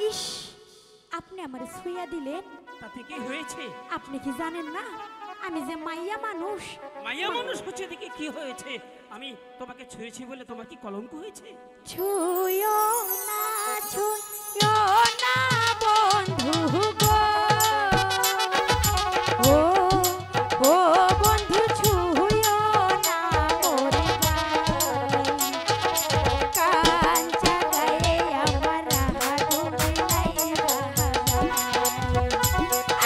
ইস, আপনি আমার ছুঁয়া দিলেন, তাতে কি হয়েছে? আপনি কি জানেন না আমি যে মাইয়া মানুষ? মাইয়া মানুষ হচ্ছে দেখে কি হয়েছে? আমি তোমাকে ছুঁয়েছি বলে তোমার কি কলঙ্ক হয়েছে? ছুঁয়ো না, ছুঁয়ো না বন্ধু গো, ও ও বন্ধু ছুঁয়ো না মোরে গায়ে, কান জাগায়ে আমার আগুন লাইগা যায়।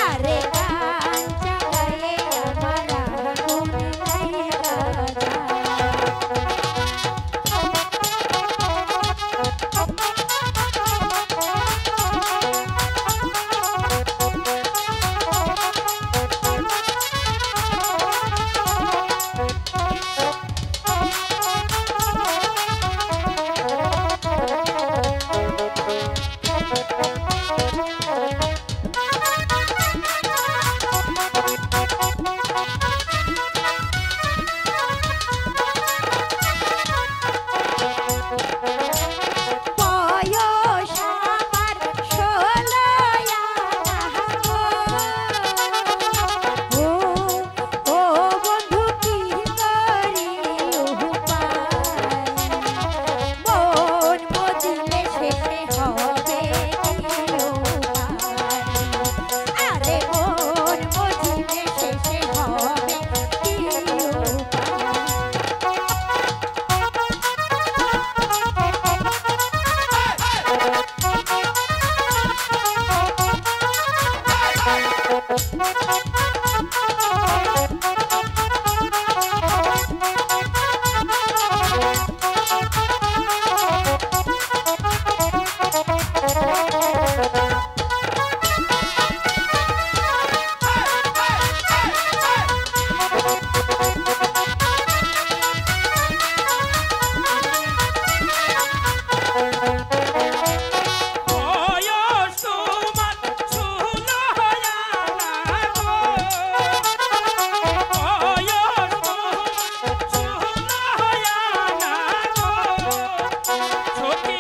আরে কান জাগায়ে আমার আগুন লাইগা বয়স আমার ১৬ গো, ও ও বন্ধু কি করি উপায়, মন মজিলে শেষে হবে কি উপায়, আরে মন মজিলে শেষে হবে কি উপায়। বয়স তোমার ১৬ না গো, বয়স তোমার ১৬ না গো, সখী